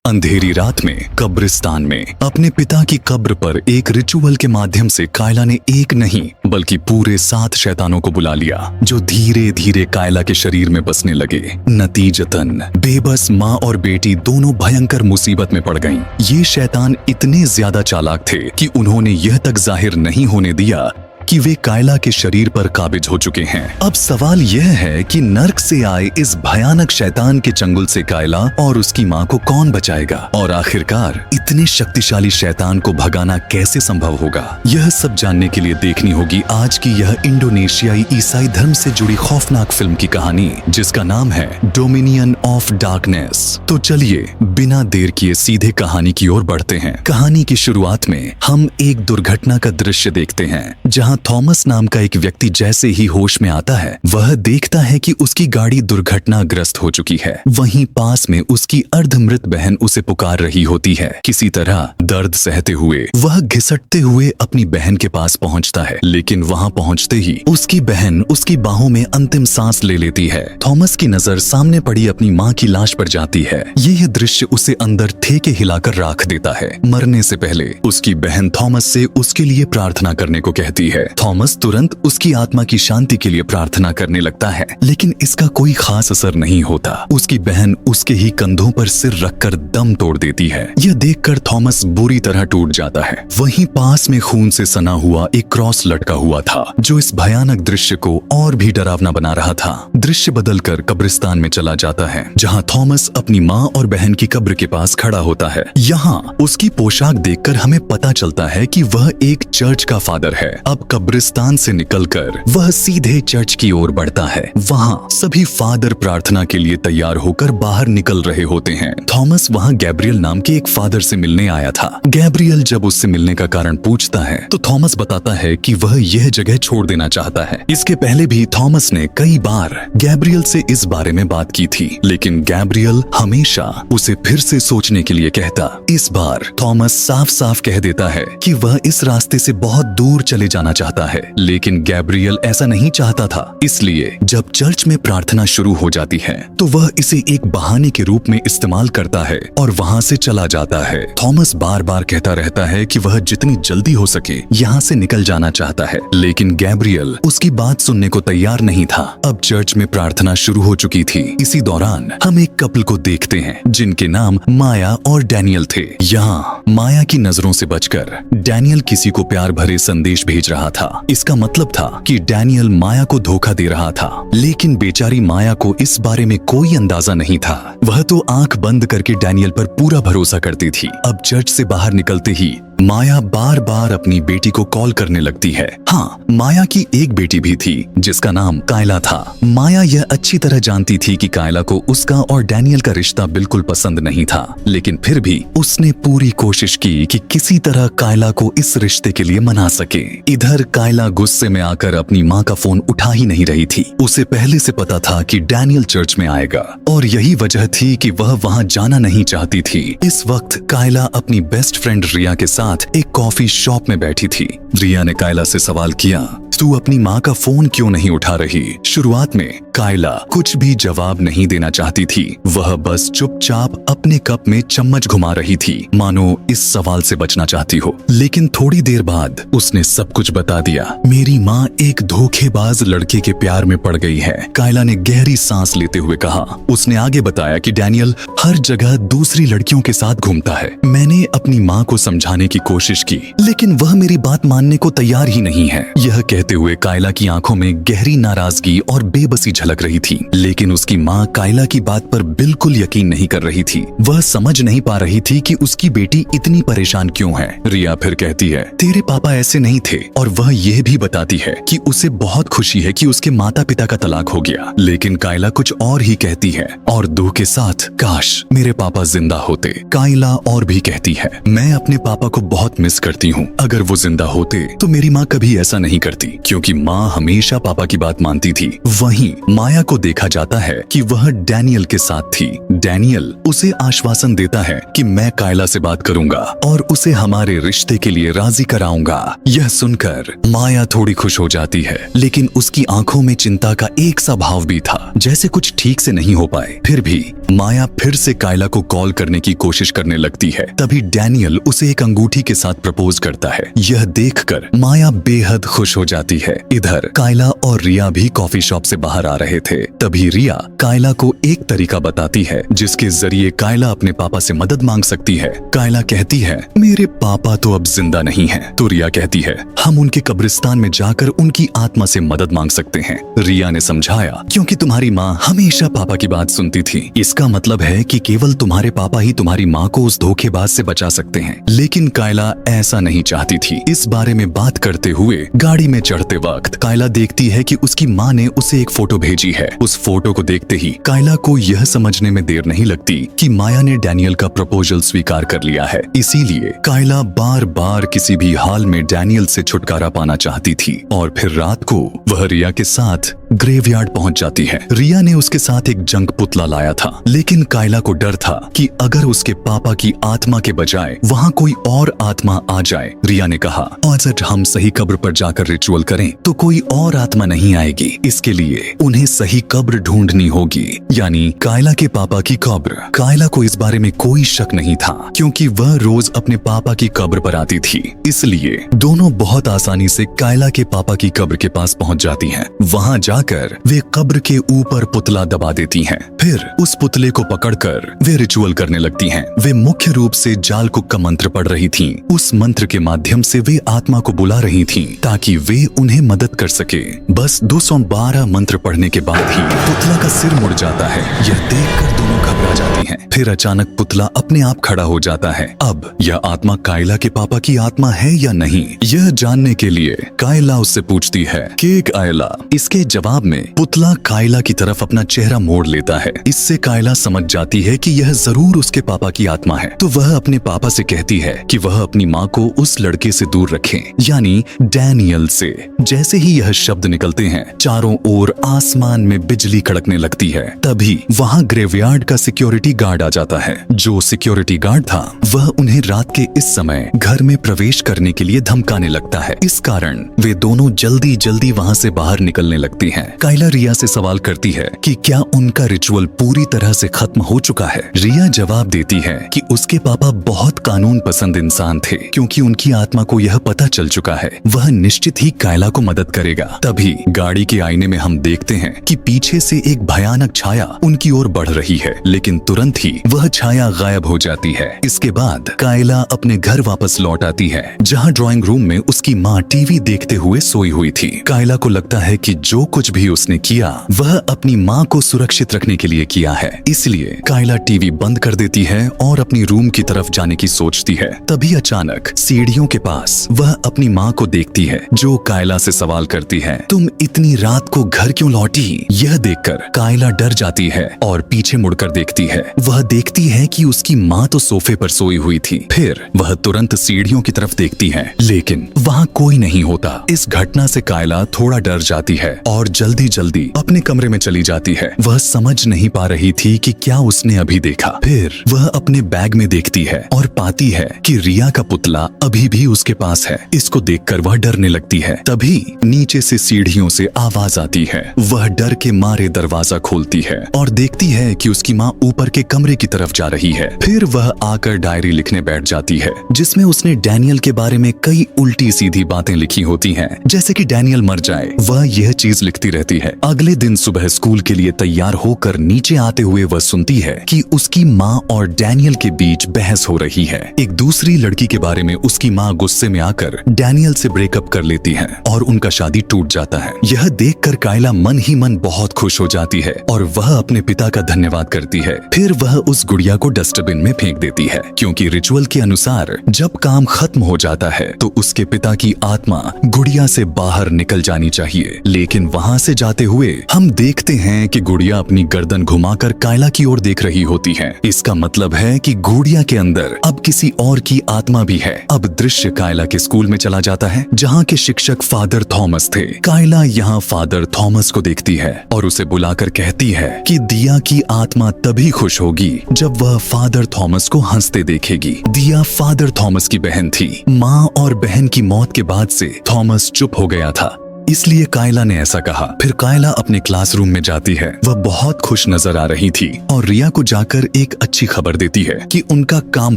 अंधेरी रात में कब्रिस्तान में अपने पिता की कब्र पर एक रिचुअल के माध्यम से कायला ने एक नहीं बल्कि पूरे 7 शैतानों को बुला लिया, जो धीरे धीरे कायला के शरीर में बसने लगे। नतीजतन बेबस माँ और बेटी दोनों भयंकर मुसीबत में पड़ गईं। ये शैतान इतने ज्यादा चालाक थे कि उन्होंने यह तक जाहिर नहीं होने दिया कि वे कायला के शरीर पर काबिज हो चुके हैं। अब सवाल यह है कि नर्क से आए इस भयानक शैतान के चंगुल से कायला और उसकी माँ को कौन बचाएगा, और आखिरकार इतने शक्तिशाली शैतान को भगाना कैसे संभव होगा। यह सब जानने के लिए देखनी होगी आज की यह इंडोनेशियाई ईसाई धर्म से जुड़ी खौफनाक फिल्म की कहानी, जिसका नाम है डोमिनियन ऑफ डार्कनेस। तो चलिए बिना देर किए सीधे कहानी की ओर बढ़ते हैं। कहानी की शुरुआत में हम एक दुर्घटना का दृश्य देखते हैं, जहाँ थॉमस नाम का एक व्यक्ति जैसे ही होश में आता है, वह देखता है कि उसकी गाड़ी दुर्घटनाग्रस्त हो चुकी है। वहीं पास में उसकी अर्धमृत बहन उसे पुकार रही होती है। किसी तरह दर्द सहते हुए वह घिसटते हुए अपनी बहन के पास पहुंचता है, लेकिन वहां पहुंचते ही उसकी बहन उसकी बाहों में अंतिम सांस ले लेती है। थॉमस की नजर सामने पड़ी अपनी माँ की लाश पर जाती है। यह दृश्य उसे अंदर ठेके हिलाकर राख देता है। मरने से पहले उसकी बहन थॉमस से उसके लिए प्रार्थना करने को कहती है। थॉमस तुरंत उसकी आत्मा की शांति के लिए प्रार्थना करने लगता है, लेकिन इसका कोई खास असर नहीं होता। उसकी बहन उसके ही कंधों पर सिर रखकर दम तोड़ देती है। यह देखकर थॉमस बुरी तरह टूट जाता है। वहीं पास में खून से सना हुआ एक क्रॉस लटका हुआ था, जो इस भयानक दृश्य को और भी डरावना बना रहा था। दृश्य बदलकर कब्रिस्तान में चला जाता है, जहाँ थॉमस अपनी माँ और बहन की कब्र के पास खड़ा होता है। यहाँ उसकी पोशाक देखकर हमें पता चलता है कि वह एक चर्च का फादर है। अब कब्रिस्तान से निकलकर वह सीधे चर्च की ओर बढ़ता है। वहाँ सभी फादर प्रार्थना के लिए तैयार होकर बाहर निकल रहे होते हैं। थॉमस वहाँ गैब्रियल नाम के एक फादर से मिलने आया था। गैब्रियल जब उससे मिलने का कारण पूछता है तो थॉमस बताता है कि वह यह जगह छोड़ देना चाहता है। इसके पहले भी थॉमस ने कई बार गैब्रियल से इस बारे में बात की थी, लेकिन गैब्रियल हमेशा उसे फिर से सोचने के लिए कहता। इस बार थॉमस साफ साफ कह देता है कि वह इस रास्ते से बहुत दूर चले जाना चाहता है, लेकिन गैब्रियल ऐसा नहीं चाहता था। इसलिए जब चर्च में प्रार्थना शुरू हो जाती है तो वह इसे एक बहाने के रूप में इस्तेमाल करता है और वहाँ से चला जाता है। थॉमस बार बार कहता रहता है कि वह जितनी जल्दी हो सके यहाँ से निकल जाना चाहता है, लेकिन गैब्रियल उसकी बात सुनने को तैयार नहीं था। अब चर्च में प्रार्थना शुरू हो चुकी थी। इसी दौरान हम एक कपल को देखते हैं, जिनके नाम माया और डैनियल थे। यहाँ माया की नजरों से बचकर डैनियल किसी को प्यार भरे संदेश भेज रहा था। इसका मतलब था कि डैनियल माया को धोखा दे रहा था, लेकिन बेचारी माया को इस बारे में कोई अंदाजा नहीं था। वह तो आंख बंद करके डैनियल पर पूरा भरोसा करती थी। अब चर्च से बाहर निकलते ही माया बार बार अपनी बेटी को कॉल करने लगती है। हाँ, माया की एक बेटी भी थी जिसका नाम कायला था। माया यह अच्छी तरह जानती थी कि कायला को उसका और डैनियल का रिश्ता बिल्कुल पसंद नहीं था, लेकिन फिर भी उसने पूरी कोशिश की कि किसी तरह कायला को इस रिश्ते के लिए मना सके। इधर कायला गुस्से में आकर अपनी माँ का फोन उठा ही नहीं रही थी। उसे पहले से पता था कि डैनियल चर्च में आएगा और यही वजह थी कि वह वहाँ जाना नहीं चाहती थी। इस वक्त कायला अपनी बेस्ट फ्रेंड रिया के साथ एक कॉफी शॉप में बैठी थी। रिया ने कायला से सवाल किया, तू अपनी माँ का फोन क्यों नहीं उठा रही? शुरुआत में कायला कुछ भी जवाब नहीं देना चाहती थी। वह बस चुपचाप अपने कप में चम्मच घुमा रही थी, मानो इस सवाल से बचना चाहती हो। लेकिन थोड़ी देर बाद उसने सब कुछ बता दिया। मेरी माँ एक धोखेबाज लड़के के प्यार में पड़ गई है, कायला ने गहरी सांस लेते हुए कहा। उसने आगे बताया कि डैनियल हर जगह दूसरी लड़कियों के साथ घूमता है। मैंने अपनी माँ को समझाने की कोशिश की, लेकिन वह मेरी बात मानने को तैयार ही नहीं है। यह कहते हुए कायला की आंखों में गहरी नाराजगी और बेबसी झलक रही थी, लेकिन उसकी माँ कायला की बात पर बिल्कुल यकीन नहीं कर रही थी। वह समझ नहीं पा रही थी कि उसकी बेटी इतनी परेशान क्यों है। रिया फिर कहती है, तेरे पापा ऐसे नहीं थे, और वह यह भी बताती है कि उसे बहुत खुशी है कि उसके माता पिता का तलाक हो गया। लेकिन कायला कुछ और ही कहती है, और दुख के साथ, काश मेरे पापा जिंदा होते। कायला और भी कहती है, मैं अपने पापा को बहुत मिस करती हूँ। अगर वो जिंदा होते तो मेरी माँ कभी ऐसा नहीं करती। क्योंकि माँ हमेशा पापा की बात मानती थी। वहीं माया को देखा जाता है कि वह डैनियल के साथ थी। डैनियल उसे आश्वासन देता है कि मैं कायला से बात करूंगा और उसे हमारे रिश्ते के लिए राजी कराऊंगा। यह सुनकर माया थोड़ी खुश हो जाती है, लेकिन उसकी आंखों में चिंता का एक सा भाव भी था, जैसे कुछ ठीक से नहीं हो पाए। फिर भी माया फिर से कायला को कॉल करने की कोशिश करने लगती है। तभी डैनियल उसे एक अंगूठी के साथ प्रपोज करता है। यह देखकर माया बेहद खुश हो जाती है। इधर कायला और रिया भी कॉफी शॉप से बाहर आ रहे थे। तभी रिया कायला को एक तरीका बताती है जिसके जरिए कायला अपने पापा से मदद मांग सकती है। कायला कहती है, मेरे पापा तो अब जिंदा नहीं हैं। तो रिया कहती है, हम उनके कब्रिस्तान में जाकर उनकी आत्मा से मदद मांग सकते हैं। रिया ने समझाया, क्योंकि तुम्हारी माँ हमेशा पापा की बात सुनती थी, इसका मतलब है कि केवल तुम्हारे पापा ही तुम्हारी माँ को उस धोखेबाज से बचा सकते हैं। लेकिन कायला ऐसा नहीं चाहती थी। इस बारे में बात करते हुए गाड़ी में चढ़ते वक्त कायला देखती है कि उसकी माँ ने उसे एक फोटो भेजी है। उस फोटो को देखते ही कायला को यह समझने में देर नहीं लगती कि माया ने डैनियल का प्रपोजल स्वीकार कर लिया है। इसीलिए कायला बार बार किसी भी हाल में डैनियल से छुटकारा पाना चाहती थी। और फिर रात को वह रिया के साथ ग्रेवयार्ड पहुंच जाती है। रिया ने उसके साथ एक जंग पुतला लाया था, लेकिन कायला को डर था कि अगर उसके पापा की आत्मा के बजाय वहाँ कोई और आत्मा आ जाए। रिया ने कहा, अगर हम सही कब्र पर जाकर रिचुअल करें तो कोई और आत्मा नहीं आएगी। इसके लिए उन्हें सही कब्र ढूंढनी होगी, यानी कायला के पापा की कब्र। कायला को इस बारे में कोई शक नहीं था, क्योंकि वह रोज अपने पापा की कब्र पर आती थी। इसलिए दोनों बहुत आसानी से कायला के पापा की कब्र के पास पहुंच जाती हैं। वहां जाकर वे कब्र के ऊपर पुतला दबा देती हैं। फिर उस पुतले को पकड़कर वे रिचुअल करने लगती हैं। वे मुख्य रूप से जालकुक का मंत्र पढ़ रही थीं। उस मंत्र के माध्यम से वे आत्मा को बुला रही थीं ताकि वे उन्हें मदद कर सके। बस 212 मंत्र पढ़ने के बाद ही पुतला का सिर मुड़ जाता है। यह देखकर दोनों घबरा जाती हैं। फिर अचानक पुतला अपने आप खड़ा हो जाता है। अब यह आत्मा कायला के पापा की आत्मा है या नहीं, यह जानने के लिए कायला उससे पूछती है कि कायला। इसके जवाब में पुतला कायला की तरफ अपना चेहरा मोड़ लेता है। इससे कायला समझ जाती है कि यह जरूर उसके पापा की आत्मा है। तो वह अपने पापा से कहती है कि वह अपनी माँ को उस लड़के से दूर रखें, यानी डैनियल से। जैसे ही यह शब्द निकलते हैं, चारों ओर आसमान में बिजली कड़कने लगती है। तभी वहाँ ग्रेवयार्ड का सिक्योरिटी गार्ड आ जाता है। जो सिक्योरिटी गार्ड था वह उन्हें रात के इस समय घर में प्रवेश करने के लिए धमकाने लगता है। इस कारण वे दोनों जल्दी जल्दी वहाँ से बाहर निकलने लगती हैं। कायला रिया से सवाल करती है कि क्या उनका रिचुअल पूरी तरह से खत्म हो चुका है। रिया जवाब देती है कि उसके पापा बहुत कानून पसंद इंसान थे, क्योंकि उनकी आत्मा को यह पता चल चुका है वह निश्चित ही कायला को मदद करेगा। तभी गाड़ी के आईने में हम देखते हैं कि पीछे से एक भयानक छाया उनकी ओर बढ़ रही है, लेकिन तुरंत ही वह छाया गायब हो जाती है। इसके बाद कायला अपने घर वापस लौट आती है, जहाँ ड्राइंग रूम में उसकी माँ टीवी देखते हुए सोई हुई थी। कायला को लगता है कि जो कुछ भी उसने किया वह अपनी माँ को सुरक्षित रखने के लिए किया है। इसलिए कायला टीवी बंद कर देती है और अपनी रूम की तरफ जाने की सोचती है। तभी अचानक सीढ़ियों के पास वह अपनी माँ को देखती है, जो कायला से सवाल करती है, तुम इतनी रात को घर क्यों लौटी? यह देखकर कायला डर जाती है और पीछे मुड़कर देखती है। वह देखती है कि उसकी माँ तो सोफे पर सोई हुई थी। फिर वह तुरंत सीढ़ियों की तरफ देखती है, लेकिन वहाँ कोई नहीं होता। इस घटना से कायला थोड़ा डर जाती है और जल्दी जल्दी अपने कमरे में चली जाती है। वह समझ नहीं पा रही थी कि क्या उसने अभी देखा। फिर वह अपने बैग में देखती है और पाती है कि रिया का पुतला अभी भी उसके पास है। इसको देखकर वह डरने लगती है। तभी नीचे से सीढ़ियों से आवाज आती है। वह डर के मारे दरवाजा खोलती है और देखती है कि उसकी माँ ऊपर के कमरे की तरफ जा रही है। फिर वह आकर डायरी लिखने बैठ जाती है, जिसमें उसने डैनियल के बारे में कई उल्टी सीधी बातें लिखी होती हैं, जैसे कि डैनियल मर जाए। वह यह चीज लिखती रहती है। अगले दिन सुबह स्कूल के लिए तैयार होकर नीचे आते हुए वह सुनती है कि उसकी माँ और डैनियल के बीच बहस हो रही है। एक दूसरी लड़की के बारे में उसकी माँ गुस्से में आकर डैनियल से ब्रेकअप कर लेती है और उनका शादी टूट जाता है। यह देखकर कायला मन ही मन बहुत खुश हो जाती है और वह अपने पिता का धन्यवाद करती जाती है। फिर वह उस गुड़िया को डस्टबिन में फेंक देती है, क्योंकि रिचुअल के अनुसार जब काम खत्म हो जाता है तो उसके पिता की आत्मा गुड़िया से बाहर निकल जानी चाहिए। लेकिन वहाँ से जाते हुए हम देखते हैं कि गुड़िया अपनी गर्दन घुमाकर कायला की ओर देख रही होती है। इसका मतलब है कि गुड़िया के अंदर अब किसी और की आत्मा भी है। अब दृश्य कायला के स्कूल में चला जाता है, जहाँ के शिक्षक फादर थॉमस थे। कायला यहाँ फादर थॉमस को देखती है और उसे बुलाकर कहती है कि दिया की आत्मा तभी खुश होगी जब वह फादर थॉमस को हंसते देखेगी। दिया फादर थॉमस की बहन थी। माँ और बहन की मौत के बाद से थॉमस चुप हो गया था, इसलिए कायला ने ऐसा कहा। फिर कायला अपने क्लासरूम में जाती है। वह बहुत खुश नजर आ रही थी और रिया को जाकर एक अच्छी खबर देती है कि उनका काम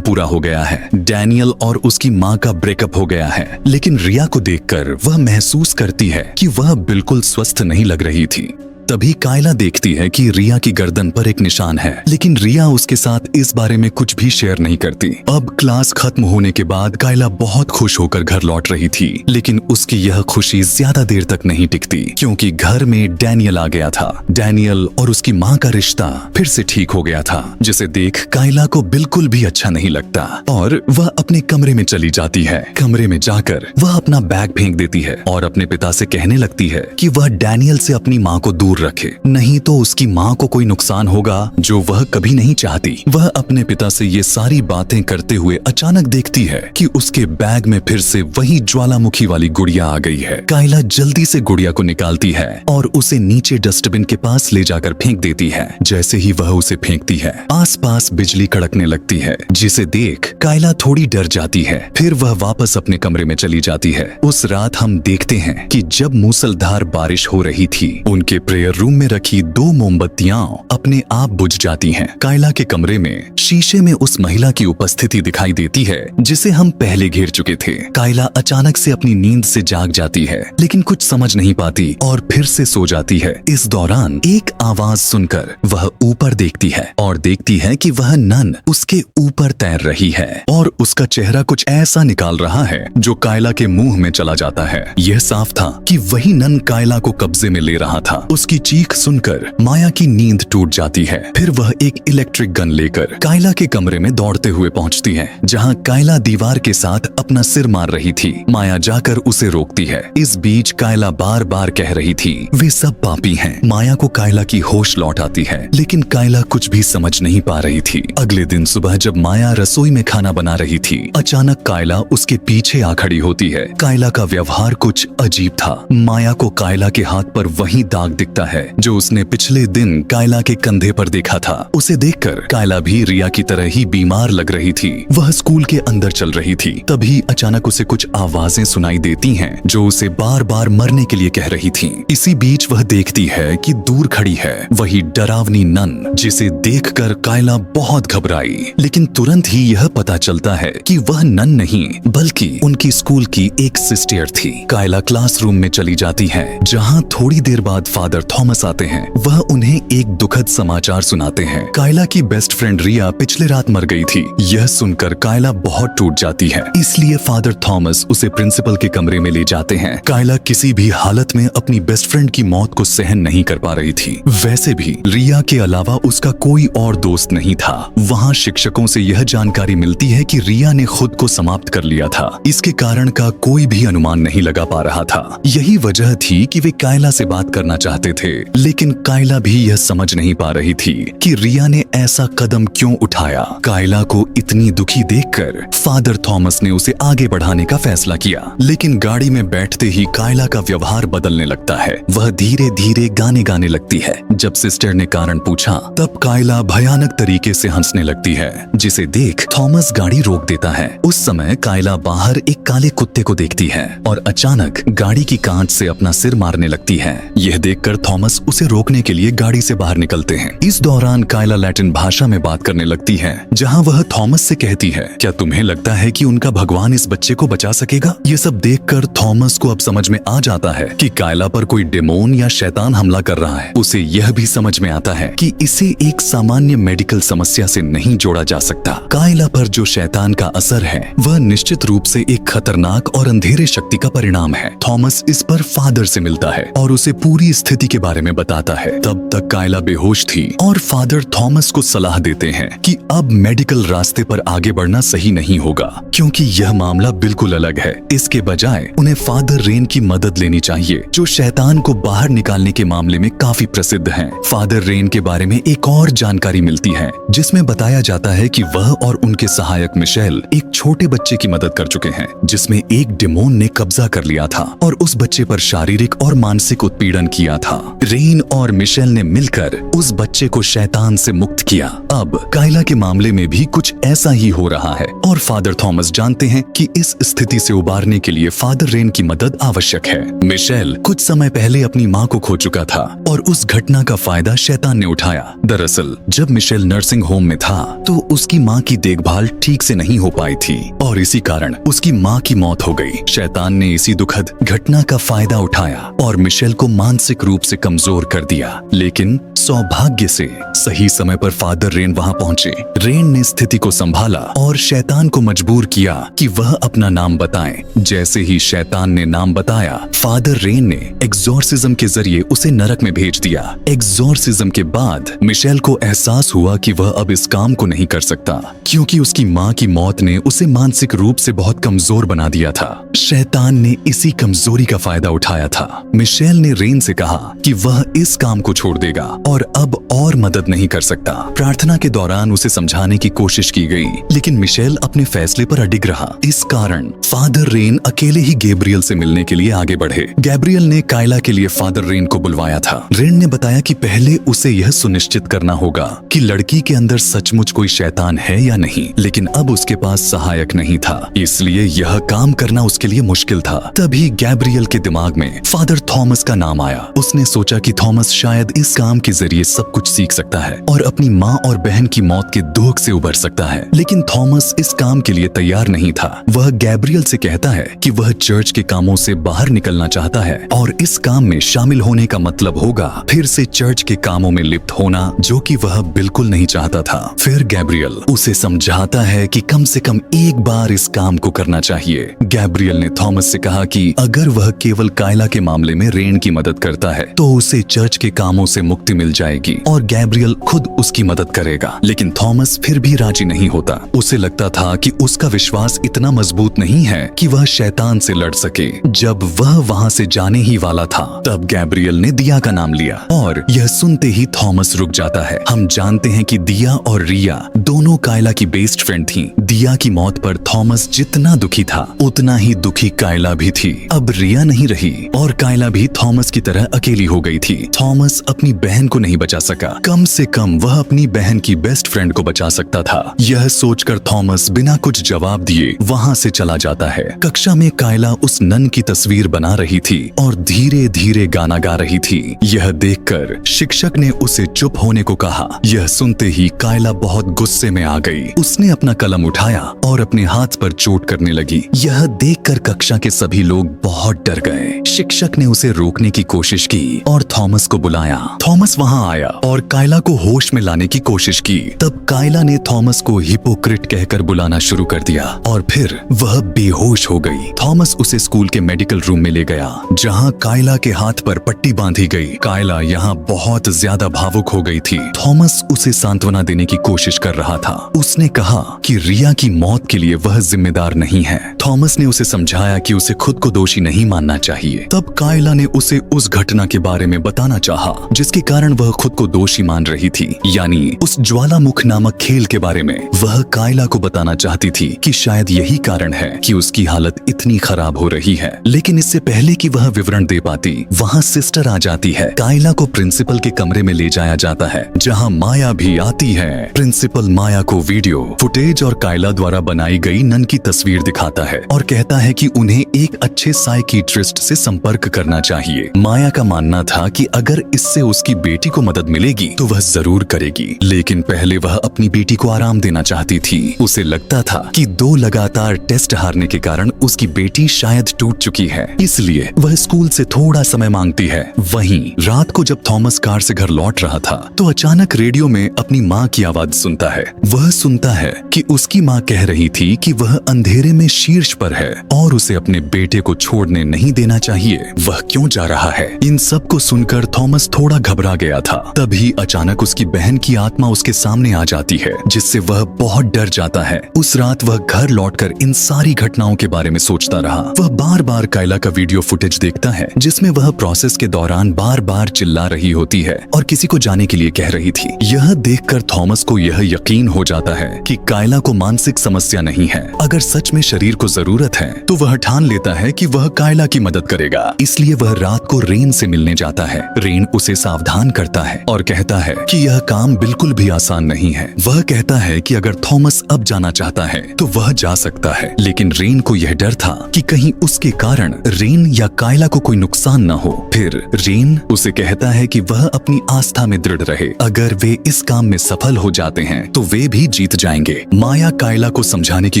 पूरा हो गया है। डैनियल और उसकी माँ का ब्रेकअप हो गया है। लेकिन रिया को देखकर वह महसूस करती है कि वह बिल्कुल स्वस्थ नहीं लग रही थी। तभी कायला देखती है कि रिया की गर्दन पर एक निशान है, लेकिन रिया उसके साथ इस बारे में कुछ भी शेयर नहीं करती। अब क्लास खत्म होने के बाद कायला बहुत खुश होकर घर लौट रही थी, लेकिन उसकी यह खुशी ज्यादा देर तक नहीं टिकती, क्योंकि घर में डैनियल आ गया था। डैनियल और उसकी माँ का रिश्ता फिर से ठीक हो गया था, जिसे देख कायला को बिल्कुल भी अच्छा नहीं लगता और वह अपने कमरे में चली जाती है। कमरे में जाकर वह अपना बैग फेंक देती है और अपने पिता से कहने लगती है कि वह डैनियल से अपनी माँ को दूर रखे, नहीं तो उसकी माँ को कोई नुकसान होगा जो वह कभी नहीं चाहती। वह अपने पिता से ये सारी बातें करते हुए अचानक देखती है कि उसके बैग में फिर से वही ज्वालामुखी वाली गुड़िया आ गई है। कायला जल्दी से गुड़िया को निकालती है और उसे नीचे डस्टबिन के पास ले जाकर फेंक देती है। जैसे ही वह उसे फेंकती है, आसपास बिजली कड़कने लगती है, जिसे देख कायला थोड़ी डर जाती है। फिर वह वापस अपने कमरे में चली जाती है। उस रात हम देखते हैं कि जब मूसलधार बारिश हो रही थी, उनके प्रेयर रूम में रखी 2 मोमबत्तियां अपने आप बुझ जाती हैं। कायला के कमरे में शीशे में उस महिला की उपस्थिति दिखाई देती है जिसे हम पहले घेर चुके थे। कायला अचानक से अपनी नींद से जाग जाती है, लेकिन कुछ समझ नहीं पाती और फिर से सो जाती है। इस दौरान एक आवाज सुनकर वह ऊपर देखती है और देखती है कि वह नन उसके ऊपर तैर रही है और उसका चेहरा कुछ ऐसा निकाल रहा है जो कायला के मुंह में चला जाता है। यह साफ था कि वही नन कायला को कब्जे में ले रहा था। उसकी चीख सुनकर माया की नींद टूट जाती है। फिर वह एक इलेक्ट्रिक गन लेकर कायला के कमरे में दौड़ते हुए पहुंचती है, जहां कायला दीवार के साथ अपना सिर मार रही थी। माया जाकर उसे रोकती है। इस बीच कायला बार बार कह रही थी, वे सब पापी हैं। माया को कायला की होश लौट आती है, लेकिन कायला कुछ भी समझ नहीं पा रही थी। अगले दिन सुबह जब माया रसोई में खाना बना रही थी, अचानक कायला उसके पीछे आ खड़ी होती है। कायला का व्यवहार कुछ अजीब था। माया को कायला के हाथ पर वही दाग दिखता है जो उसने पिछले दिन कायला के कंधे पर देखा था। उसे देखकर कायला भी रिया की तरह ही बीमार लग रही थी। वह स्कूल के अंदर चल रही थी, तभी अचानक उसे कुछ आवाजें सुनाई देती हैं जो उसे बार बार मरने के लिए कह रही थी। इसी बीच वह देखती है कि दूर खड़ी है वही डरावनी नन, जिसे देखकर कायला बहुत घबराई। लेकिन तुरंत ही यह पता चलता है कि वह नन नहीं बल्कि उनकी स्कूल की एक सिस्टर थी। कायला क्लासरूम में चली जाती है, जहाँ थोड़ी देर बाद फादर थॉमस आते हैं। वह उन्हें एक दुखद समाचार सुनाते हैं। कायला की बेस्ट फ्रेंड रिया पिछले रात मर गई थी। यह सुनकर कायला बहुत टूट जाती है, इसलिए फादर थॉमस उसे प्रिंसिपल के कमरे में ले जाते हैं। कायला किसी भी हालत में अपनी बेस्ट फ्रेंड की मौत को सहन नहीं कर पा रही थी। वैसे भी रिया के अलावा उसका कोई और दोस्त नहीं था। वहाँ शिक्षकों से यह जानकारी मिलती है कि रिया ने खुद को समाप्त कर लिया था। इसके कारण का कोई भी अनुमान नहीं लगा पा रहा था। यही वजह थी कि वे कायला से बात करना चाहते थे, लेकिन कायला भी यह समझ नहीं पा रही थी कि रिया ने ऐसा कदम क्यों उठाया। कायला को इतनी दुखी देखकर फादर थॉमस ने उसे आगे बढ़ाने का फैसला किया, लेकिन गाड़ी में बैठते ही कायला का व्यवहार बदलने लगता है। वह धीरे धीरे गाने गाने लगती है। जब सिस्टर ने कारण पूछा, तब कायला भयानक तरीके से हंसने लगती है, जिसे देख थॉमस गाड़ी रोक देता है। उस समय कायला बाहर एक काले कुत्ते को देखती है और अचानक गाड़ी की कांच से अपना सिर मारने लगती है। यह देखकर थॉमस उसे रोकने के लिए गाड़ी से बाहर निकलते हैं। इस दौरान कायला लैटिन भाषा में बात करने लगती है, जहां वह थॉमस से कहती है, क्या तुम्हें लगता है कि उनका भगवान इस बच्चे को बचा सकेगा? ये सब देखकर थॉमस को अब समझ में आ जाता है कि कायला पर कोई डेमोन या शैतान हमला कर रहा है। उसे यह भी समझ में आता है कि इसे एक सामान्य मेडिकल समस्या से नहीं जोड़ा जा सकता। कायला पर जो शैतान का असर है वह निश्चित रूप से एक खतरनाक मजाक और अंधेरे शक्ति का परिणाम है। थॉमस इस पर फादर से मिलता है और उसे पूरी स्थिति के बारे में बताता है। तब तक कायला बेहोश थी और फादर थॉमस को सलाह देते हैं कि अब मेडिकल रास्ते पर आगे बढ़ना सही नहीं होगा, क्योंकि यह मामला बिल्कुल अलग है। इसके बजाय उन्हें फादर रेन की मदद लेनी चाहिए, जो शैतान को बाहर निकालने के मामले में काफी प्रसिद्ध हैं। फादर रेन के बारे में एक और जानकारी मिलती है, जिसमें बताया जाता है कि वह और उनके सहायक मिशेल एक छोटे बच्चे की मदद कर चुके हैं, जिसमें एक डेमोन ने कब्जा कर लिया था और उस बच्चे पर शारीरिक और मानसिक उत्पीड़न किया था। रेन और मिशेल ने मिलकर उस बच्चे को शैतान से मुक्त किया। अब कायला के मामले में भी कुछ ऐसा ही हो रहा है और फादर थॉमस जानते हैं कि इस स्थिति से उबारने के लिए फादर रेन की मदद आवश्यक है। मिशेल कुछ समय पहले अपनी मां को खो चुका था और उस घटना का फायदा शैतान ने उठाया। दरअसल जब मिशेल नर्सिंग होम में था तो उसकी मां की देखभाल ठीक से नहीं हो पाई थी और इसी कारण उसकी मां की मौत हो गई। शैतान ने इसी दुखद घटना का फायदा उठाया और मिशेल को मानसिक रूप से कमजोर कर दिया। लेकिन सौभाग्य से सही समय पर फादर रेन वहां पहुंचे। रेन ने स्थिति को संभाला और शैतान को मजबूर किया कि वह अपना नाम बताएं। जैसे ही शैतान ने नाम बताया, फादर रेन ने एग्जॉर्सिज्म के जरिए उसे नरक में भेज दिया। एग्जॉर्सिज्म के बाद मिशेल को एहसास हुआ कि वह अब इस काम को नहीं कर सकता, क्योंकि उसकी मां की मौत ने उसे मानसिक रूप से बहुत कमजोर बना दिया था। शैतान ने इसी कमजोरी का फायदा उठाया था। मिशेल ने रेन से कहा कि वह इस काम को छोड़ देगा और अब और मदद नहीं कर सकता। प्रार्थना के दौरान उसे समझाने की कोशिश की गई, लेकिन मिशेल अपने फैसले पर अडिग रहा। इस कारण फादर रेन अकेले ही गैब्रियल से मिलने के लिए आगे बढ़े। गैब्रियल ने कायला के लिए फादर रेन को बुलवाया था। रेन ने बताया कि पहले उसे यह सुनिश्चित करना होगा कि लड़की के अंदर सचमुच कोई शैतान है या नहीं, लेकिन अब उसके पास सहायक नहीं था, इसलिए यह काम करना उसके लिए मुश्किल था। तभी गैब्रियल के दिमाग में फादर थॉमस का नाम आया। उसने सोचा कि थॉमस शायद इस काम के जरिए सब कुछ सीख सकता है और अपनी माँ और बहन की मौत के दुख से उबर सकता है। लेकिन थॉमस इस काम के लिए तैयार नहीं था। वह गैब्रियल से कहता है कि वह चर्च के कामों से बाहर निकलना चाहता है और इस काम में शामिल होने का मतलब होगा फिर से चर्च के कामों में लिप्त होना, जो कि वह बिल्कुल नहीं चाहता था। फिर गैब्रियल उसे समझाता है कि कम से कम एक बार इस काम को करना चाहिए। गैब्रियल ने थॉमस से कहा कि अगर वह केवल कायला के मामले में रेन की मदद करता है तो उसे चर्च के कामों से मुक्ति मिल जाएगी और गैब्रियल खुद उसकी मदद करेगा। लेकिन थॉमस फिर भी राजी नहीं होता। उसे लगता था कि उसका विश्वास इतना मजबूत नहीं है कि वह शैतान से लड़ सके। जब वह वहां से जाने ही वाला था, तब गैब्रियल ने दिया का नाम लिया और यह सुनते ही थॉमस रुक जाता है। हम जानते हैं कि दिया और रिया दोनों कायला की बेस्ट फ्रेंड थीं। दिया की मौत पर थॉमस जितना दुखी था, उतना ही दुखी कायला भी थी। अब रिया नहीं रही और कायला भी थॉमस की तरह अकेली हो गई थी। थॉमस अपनी बहन को नहीं बचा सका, कम से कम वह अपनी बहन की बेस्ट फ्रेंड को बचा सकता था। यह सोचकर थॉमस बिना कुछ जवाब दिए वहां से चला जाता है। कक्षा में कायला उस नन की तस्वीर बना रही थी और धीरे धीरे गाना गा रही थी। यह देखकर शिक्षक ने उसे चुप होने को कहा। यह सुनते ही कायला बहुत गुस्से में आ गई। उसने अपना कलम उठाया और अपने हाथ पर चोट करने लगी। यह देखकर कक्षा के सभी लोग बहुत डर गए। शिक्षक ने उसे रोकने की कोशिश की और थॉमस को बुलाया। थॉमस वहां आया और कायला को होश में लाने की कोशिश की। तब कायला ने थॉमस को हिपोक्रेट कहकर बुलाना शुरू कर दिया और फिर वह बेहोश हो गई। थॉमस उसे स्कूल के मेडिकल रूम में ले गया, जहां कायला के हाथ पर पट्टी बांधी गई। कायला यहाँ बहुत ज्यादा भावुक हो गई थी। थॉमस उसे सांत्वना देने की कोशिश कर रहा था। उसने कहा कि रिया की मौत के लिए वह जिम्मेदार नहीं है। थॉमस ने उसे समझाया कि उसे खुद को दोषी नहीं मानना चाहिए। तब कायला ने उसे उस घटना के बारे में बताना चाहा, जिसके कारण वह खुद को दोषी मान रही थी, यानी उस ज्वालामुख नामक खेल के बारे में। वह कायला को बताना चाहती थी कि शायद यही कारण है कि उसकी हालत इतनी खराब हो रही है। लेकिन इससे पहले कि वह विवरण दे पाती, वहाँ सिस्टर आ जाती है। कायला को प्रिंसिपल के कमरे में ले जाया जाता है, जहाँ माया भी आती है। प्रिंसिपल माया को वीडियो फुटेज और कायला द्वारा बनाई गई नन की तस्वीर दिखाता है और कहता है कि उन्हें एक अच्छे साइकियाट्रिस्ट से संपर्क करना चाहिए। माया का मानना था कि अगर इससे उसकी बेटी को मदद मिलेगी तो वह जरूर करेगी, लेकिन पहले वह अपनी बेटी को आराम देना चाहती थी। उसे लगता था कि 2 लगातार टेस्ट हारने के कारण उसकी बेटी शायद टूट चुकी है, इसलिए वह स्कूल से थोड़ा समय मांगती है। वहीं रात को जब थॉमस कार से घर लौट रहा था तो अचानक रेडियो में अपनी माँ की आवाज सुनता है। वह सुनता है कि उसकी माँ कह रही रही थी कि वह अंधेरे में शीर्ष पर है और उसे अपने बेटे को छोड़ने नहीं देना चाहिए। वह क्यों जा रहा है? इन सब को सुनकर थॉमस थोड़ा घबरा गया था। तभी अचानक उसकी बहन की आत्मा उसके सामने आ जाती है, जिससे वह बहुत डर जाता है। उस रात वह घर लौटकर इन सारी घटनाओं के बारे में सोचता रहा। वह बार बार कायला का वीडियो फुटेज देखता है, जिसमें वह प्रोसेस के दौरान बार बार चिल्ला रही होती है और किसी को जाने के लिए कह रही थी। यह देखकर थॉमस को यह यकीन हो जाता है कि कायला को मानसिक समस्या नहीं है। अगर सच में शरीर को जरूरत है तो वह ठान लेता है कि वह कायला की मदद करेगा। इसलिए वह रात को रेन से मिलने जाता है। रेन उसे सावधान करता है और कहता है कि यह काम बिल्कुल भी आसान नहीं है। वह कहता है कि अगर थॉमस अब जाना चाहता है तो वह जा सकता है, लेकिन रेन को यह डर था कि कहीं उसके कारण रेन या कायला को कोई नुकसान न हो। फिर रेन उसे कहता है कि वह अपनी आस्था में दृढ़ रहे। अगर वे इस काम में सफल हो जाते हैं तो वे भी जीत जाएंगे। माया कायला को समझाने की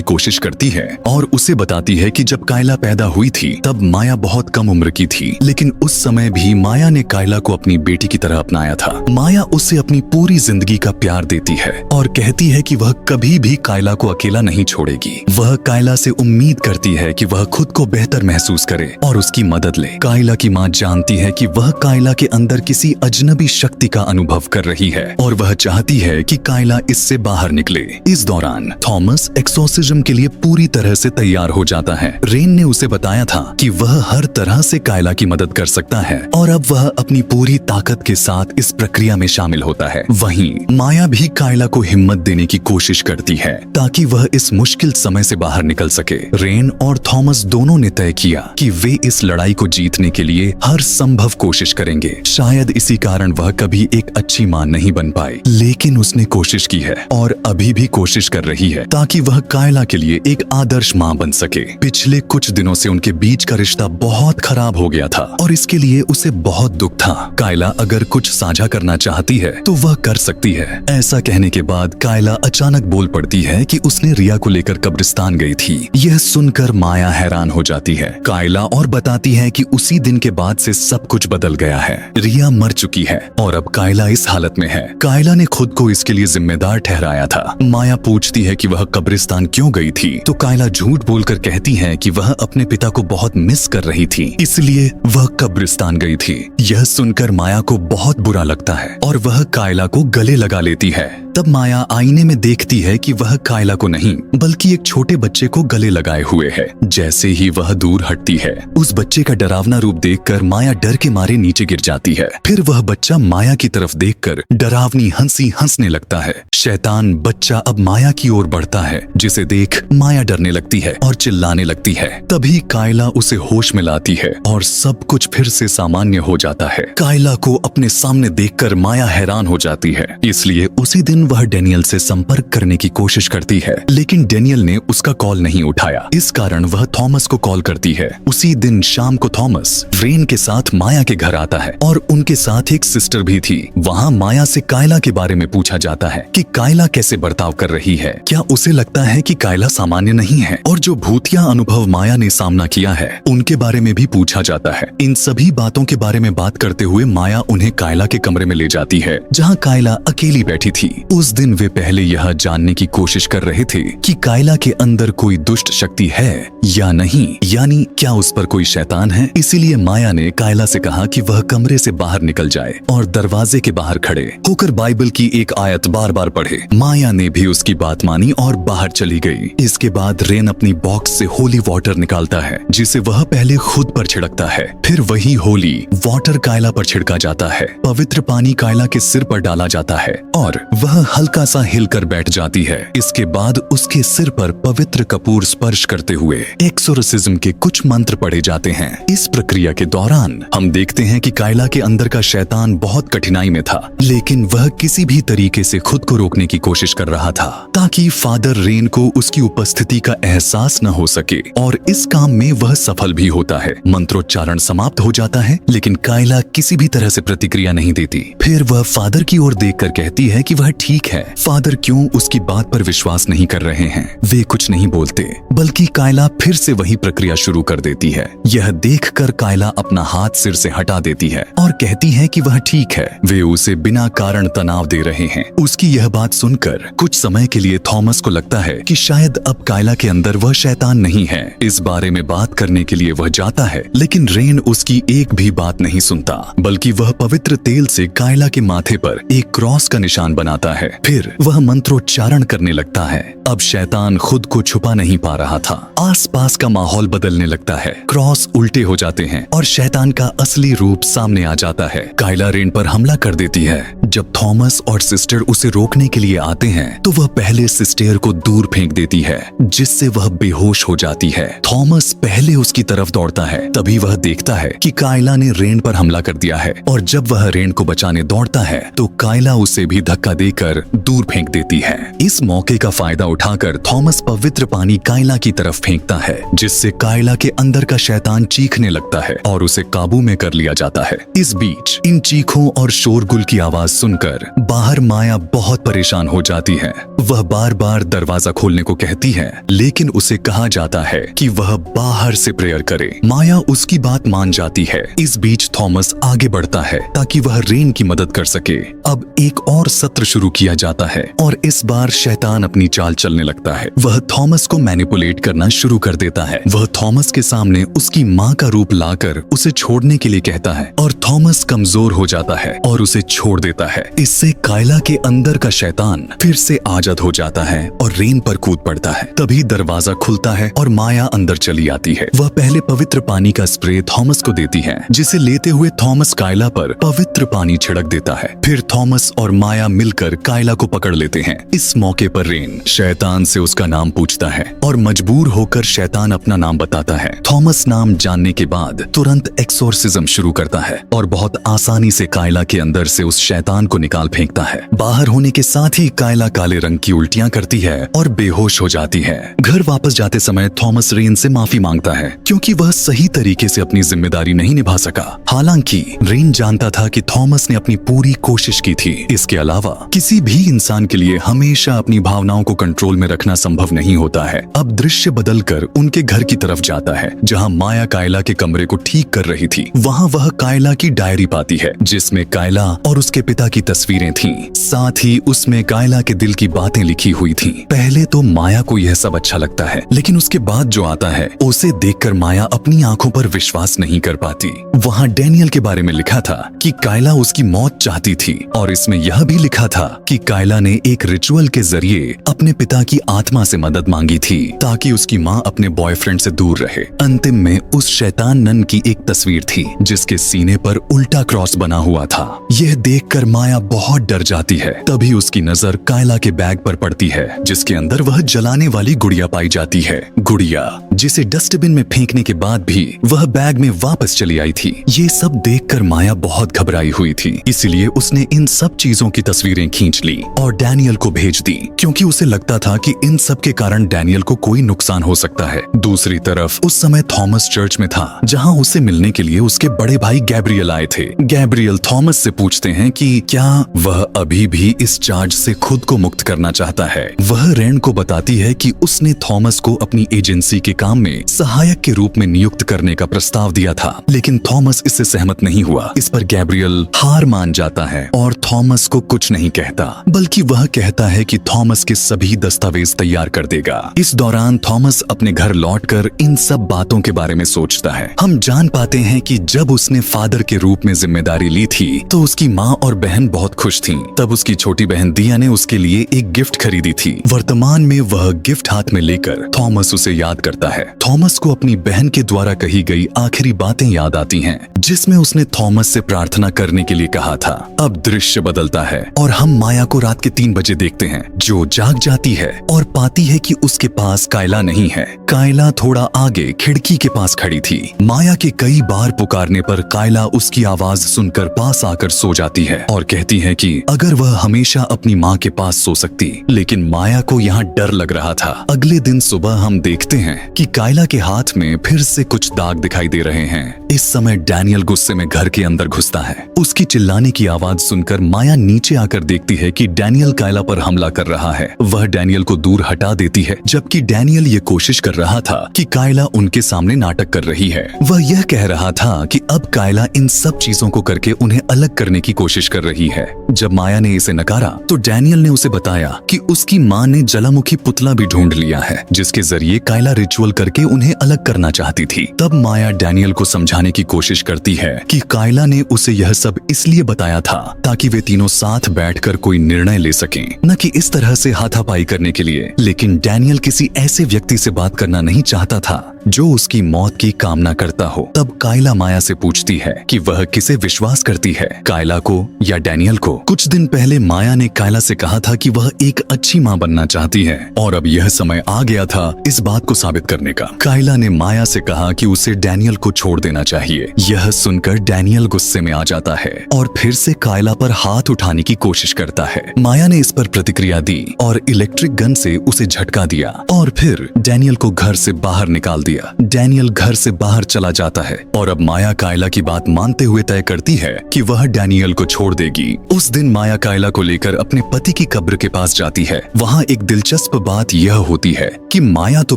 कोशिश करती है और उसे बताती है कि जब कायला पैदा हुई थी तब माया बहुत कम उम्र की थी, लेकिन उस समय भी माया ने कायला को अपनी बेटी की तरह अपनाया था। माया उसे अपनी पूरी जिंदगी का प्यार देती है और कहती है कि वह कभी भी कायला को अकेला नहीं छोड़ेगी। वह कायला से उम्मीद करती है कि वह खुद को बेहतर महसूस करे और उसकी मदद ले। कायला की माँ जानती है कि वह कायला के अंदर किसी अजनबी शक्ति का अनुभव कर रही है और वह चाहती है कि कायला इससे बाहर निकले। इस दौरान थॉमस एक्सोर्सिज्म के लिए पूरी तरह से तैयार हो जाता है। रेन ने उसे बताया था कि वह हर तरह से कायला की मदद कर सकता है और अब वह अपनी पूरी ताकत के साथ इस प्रक्रिया में शामिल होता है। वहीं माया भी कायला को हिम्मत देने की कोशिश करती है ताकि वह इस मुश्किल समय से बाहर निकल सके। रेन और थॉमस दोनों ने तय किया कि वे इस लड़ाई को जीतने के लिए हर संभव कोशिश करेंगे। शायद इसी कारण वह कभी एक अच्छी मां नहीं बन पाई, लेकिन उसने कोशिश की है और अभी भी कोशिश कर रही है ताकि वह कायला के लिए एक आदर्श मां बन सके। पिछले कुछ दिनों से उनके बीच का रिश्ता बहुत खराब हो गया था और इसके लिए उसे बहुत दुख था। कायला अगर कुछ साझा करना चाहती है तो वह कर सकती है। ऐसा कहने के बाद कायला अचानक बोल पड़ती है कि उसने रिया को लेकर कब्रिस्तान गई थी। यह सुनकर माया हैरान हो जाती है। कायला और बताती है कि उसी दिन के बाद से सब कुछ बदल गया है। रिया मर चुकी है और अब कायला इस हालत में है। कायला ने खुद को इसके लिए जिम्मेदार ठहराया था। माया पूछती है कि वह कब्रिस्तान क्यों गई थी, तो कायला झूठ बोलकर कहती है कि वह अपने पिता को बहुत मिस कर रही थी, इसलिए वह कब्रिस्तान गई थी। यह सुनकर माया को बहुत बुरा लगता है और वह कायला को गले लगा लेती है। तब माया आईने में देखती है कि वह कायला को नहीं बल्कि एक छोटे बच्चे को गले लगाए हुए है। जैसे ही वह दूर हटती है, उस बच्चे का डरावना रूप देखकर माया डर के मारे नीचे गिर जाती है। फिर वह बच्चा माया की तरफ देखकर डरावनी हंसी हंसने लगता है। शैतान बच्चा अब माया की ओर बढ़ता है, जिसे देख माया डरने लगती है और चिल्लाने लगती है। तभी कायला उसे होश में लाती है और सब कुछ फिर से सामान्य हो जाता है। कायला को अपने सामने देखकर माया हैरान हो जाती है, इसलिए उसी दिन वह डेनियल से संपर्क करने की कोशिश करती है, लेकिन डेनियल ने उसका कॉल नहीं उठाया। इस कारण वह थॉमस को कॉल करती है। उसी दिन शाम को थॉमस रेन के साथ माया के घर आता है और उनके साथ एक सिस्टर भी थी। वहाँ माया से कायला के बारे में पूछा जाता है कि कायला कैसे बर्ताव कर रही है, क्या उसे लगता है कि कायला सामान्य नहीं है, और जो भूतिया अनुभव माया ने सामना किया है उनके बारे में भी पूछा जाता है। इन सभी बातों के बारे में बात करते हुए माया उन्हें कायला के कमरे में ले जाती है, जहाँ कायला अकेली बैठी थी। उस दिन वे पहले यह जानने की कोशिश कर रहे थे कि कायला के अंदर कोई दुष्ट शक्ति है या नहीं, यानी क्या उस पर कोई शैतान है। इसीलिए माया ने कायला से कहा कि वह कमरे से बाहर निकल जाए और दरवाजे के बाहर खड़े होकर बाइबल की एक आयत बार बार पढ़े। माया ने भी उसकी बात मानी और बाहर चली गई। इसके बाद रेन अपनी बॉक्स से होली वाटर निकालता है, जिसे वह पहले खुद पर छिड़कता है। फिर वही होली वाटर कायला पर छिड़का जाता है। पवित्र पानी कायला के सिर पर डाला जाता है और वह हल्का सा हिलकर बैठ जाती है। इसके बाद उसके सिर पर पवित्र कपूर स्पर्श करते हुए एक्सोर्सिज्म के कुछ मंत्र पढ़े जाते हैं। इस प्रक्रिया के दौरान हम देखते हैं कि कायला के अंदर का शैतान बहुत कठिनाई में था, लेकिन वह किसी भी तरीके से खुद को रोकने की कोशिश कर रहा था ताकि फादर रेन को उसकी उपस्थिति का एहसास न हो सके, और इस काम में वह सफल भी होता है। मंत्रोच्चारण समाप्त हो जाता है, लेकिन कायला किसी भी तरह से प्रतिक्रिया नहीं देती। फिर वह फादर की ओर देखकर कहती है कि वह ठीक ठीक है, फादर क्यों उसकी बात पर विश्वास नहीं कर रहे हैं। वे कुछ नहीं बोलते, बल्कि कायला फिर से वही प्रक्रिया शुरू कर देती है। यह देखकर कायला अपना हाथ सिर से हटा देती है और कहती है कि वह ठीक है, वे उसे बिना कारण तनाव दे रहे हैं। उसकी यह बात सुनकर कुछ समय के लिए थॉमस को लगता है कि शायद अब कायला के अंदर वह शैतान नहीं है। इस बारे में बात करने के लिए वह जाता है, लेकिन रेन उसकी एक भी बात नहीं सुनता, बल्कि वह पवित्र तेल से कायला के माथे पर एक क्रॉस का निशान बनाता है। फिर वह मंत्रोच्चारण करने लगता है। अब शैतान खुद को छुपा नहीं पा रहा था। आसपास का माहौल बदलने लगता है, क्रॉस उल्टे हो जाते हैं और शैतान का असली रूप सामने आ जाता है। कायला रेन पर हमला कर देती है। जब थॉमस और सिस्टर उसे रोकने के लिए आते हैं, तो वह पहले सिस्टर को दूर फेंक देती है, जिससे वह बेहोश हो जाती है। थॉमस पहले उसकी तरफ दौड़ता है, तभी वह देखता है कि कायला ने रेन पर हमला कर दिया है, और जब वह रेन को बचाने दौड़ता है तो कायला उसे भी धक्का देकर दूर फेंक देती है। इस मौके का फायदा उठाकर थॉमस पवित्र पानी कायला की तरफ फेंकता है, जिससे कायला के अंदर का शैतान चीखने लगता है और उसे काबू में कर लिया जाता है। इस बीच इन चीखों और शोरगुल की आवाज सुनकर बाहर माया बहुत परेशान हो जाती है। वह बार बार दरवाजा खोलने को कहती है, लेकिन उसे कहा जाता है कि वह बाहर से प्रेयर करे। माया उसकी बात मान जाती है। इस बीच थॉमस आगे बढ़ता है ताकि वह रेन की मदद कर सके। अब एक और सत्र शुरू किया जाता है और इस बार शैतान अपनी चाल चलने लगता है। वह थॉमस को मैनिपुलेट करना शुरू कर देता है। वह थॉमस के सामने उसकी माँ का रूप लाकर उसे छोड़ने के लिए कहता है और थॉमस कमजोर हो जाता है और उसे छोड़ देता है। इससे कायला के अंदर का शैतान फिर से आजाद हो जाता है और रेन पर कूद पड़ता है। तभी दरवाजा खुलता है और माया अंदर चली आती है। वह पहले पवित्र पानी का स्प्रे थॉमस को देती है, जिसे लेते हुए थॉमस कायला पर पवित्र पानी छिड़क देता है। फिर थॉमस और माया मिलकर कायला को पकड़ लेते हैं। इस मौके पर रेन शैतान से उसका नाम पूछता है और मजबूर होकर शैतान अपना नाम बताता है। थॉमस नाम जानने के बाद तुरंत एक्सोर्सिज्म शुरू करता है और बहुत आसानी से कायला के अंदर से उस शैतान को निकाल फेंकता है। बाहर होने के साथ ही कायला काले रंग की उल्टियां करती है और बेहोश हो जाती है। घर वापस जाते समय थॉमस रेन से माफी मांगता है, क्योंकि वह सही तरीके से अपनी जिम्मेदारी नहीं निभा सका। हालांकि रेन जानता था कि थॉमस ने अपनी पूरी कोशिश की थी। इसके अलावा किसी भी इंसान के लिए हमेशा अपनी भावनाओं को कंट्रोल में रखना संभव नहीं होता है। अब दृश्य बदलकर उनके घर की तरफ जाता है, जहां माया कायला के कमरे को ठीक कर रही थी। वहां वह कायला की डायरी पाती है, जिसमें कायला और उसके पिता की तस्वीरें थीं। साथ ही उसमें कायला के दिल की बातें लिखी हुई थीं। पहले तो माया को यह सब अच्छा लगता है, लेकिन उसके बाद जो आता है उसे देखकर माया अपनी आंखों पर विश्वास नहीं कर पाती। वहां डैनियल के बारे में लिखा था कि कायला उसकी मौत चाहती थी, और इसमें यह भी लिखा था कि कायला ने एक रिचुअल के जरिए अपने पिता की आत्मा से मदद मांगी थी, ताकि उसकी माँ अपने बॉयफ्रेंड से दूर रहे। अंतिम में उस शैतान नन की एक तस्वीर थी, जिसके सीने पर उल्टा क्रॉस बना हुआ था। यह देखकर माया बहुत डर जाती है। तभी उसकी नजर कायला के बैग पर पड़ती है, जिसके अंदर वह जलाने वाली गुड़िया पाई जाती है। गुड़िया जिसे डस्टबिन में फेंकने के बाद भी वह बैग में वापस चली आई थी। ये सब देखकर माया बहुत घबराई हुई थी, इसलिए उसने इन सब चीजों की तस्वीरें खींच ली और डैनियल को भेज दी, क्योंकि उसे लगता था कि इन सब के कारण डैनियल को कोई नुकसान हो सकता है। दूसरी तरफ उस समय थॉमस चर्च में था, जहां उसे मिलने के लिए उसके बड़े भाई गैब्रियल आए थे। गैब्रियल थॉमस से पूछते हैं कि क्या वह अभी भी इस चार्ज से खुद को मुक्त करना चाहता है। वह रेन को बताती है कि उसने थॉमस को अपनी एजेंसी के काम में सहायक के रूप में नियुक्त करने का प्रस्ताव दिया था, लेकिन थॉमस इससे सहमत नहीं हुआ। इस पर गैब्रियल हार मान जाता है और थॉमस को कुछ नहीं कहता, बल्कि वह कहता है कि थॉमस के सभी दस्तावेज तैयार कर देगा। इस दौरान थॉमस अपने घर लौटकर इन सब बातों के बारे में सोचता है। हम जान पाते हैं कि जब उसने फादर के रूप में जिम्मेदारी ली थी, तो उसकी माँ और बहन बहुत खुश थीं। तब उसकी छोटी बहन दिया ने उसके लिए एक गिफ्ट खरीदी थी। वर्तमान में वह गिफ्ट हाथ में लेकर थॉमस उसे याद करता है। थॉमस को अपनी बहन के द्वारा कही गई आखिरी बातें याद आती हैं, जिसमें उसने थॉमस से प्रार्थना करने के लिए कहा था। अब दृश्य बदलता है और हम माया को रात के 3 बजे देखते हैं, जो जाग जाती है और पाती है कि उसके पास कायला नहीं है। कायला थोड़ा आगे खिड़की के पास खड़ी थी। माया के कई बार पुकारने पर कायला उसकी आवाज सुनकर पास आकर सो जाती है और कहती है कि अगर वह हमेशा अपनी माँ के पास सो सकती, लेकिन माया को यहाँ डर लग रहा था। अगले दिन सुबह हम देखते हैं कि कि कायला के हाथ में फिर से कुछ दाग दिखाई दे रहे हैं। इस समय डैनियल गुस्से में घर के अंदर घुसता है। उसकी चिल्लाने की आवाज सुनकर माया नीचे आकर देखती है कि डैनियल कायला पर हमला कर रहा है। वह डैनियल को दूर हटा देती है, जबकि डैनियल ये कोशिश कर रहा था कि कायला उनके सामने नाटक कर रही है। वह यह कह रहा था कि अब कायला इन सब चीजों को करके उन्हें अलग करने की कोशिश कर रही है। जब माया ने इसे नकारा तो डैनियल ने उसे बताया कि उसकी माँ ने ज्वालामुखी पुतला भी ढूंढ लिया है, जिसके जरिए कायला रिचुअल करके उन्हें अलग करना चाहती थी। तब माया डैनियल को समझाने की कोशिश करती है कि कायला ने उसे यह सब इसलिए बताया था ताकि वे तीनों साथ बैठकर कोई निर्णय ले सकें, न कि इस तरह से हाथापाई करने के लिए। लेकिन डैनियल किसी ऐसे व्यक्ति से बात करना नहीं चाहता था जो उसकी मौत की कामना करता हो। तब कायला माया से पूछती है कि वह किसे विश्वास करती है, कायला को या डैनियल को। कुछ दिन पहले माया ने कायला से कहा था कि वह एक अच्छी माँ बनना चाहती है और अब यह समय आ गया था इस बात को साबित करने का। कायला ने माया से कहा कि उसे डैनियल को छोड़ देना चाहिए। यह सुनकर डैनियल गुस्से में आ जाता है और फिर से कायला पर हाथ उठाने की कोशिश करता है। माया ने इस पर प्रतिक्रिया दी और इलेक्ट्रिक गन से उसे झटका दिया और फिर डैनियल को घर से बाहर निकाल दिया। डैनियल घर से बाहर चला जाता है और अब माया कायला की बात मानते हुए तय करती है कि वह डैनियल को छोड़ देगी। उस दिन माया कायला को लेकर अपने पति की कब्र के पास जाती है। वहाँ एक दिलचस्प बात यह होती है कि माया तो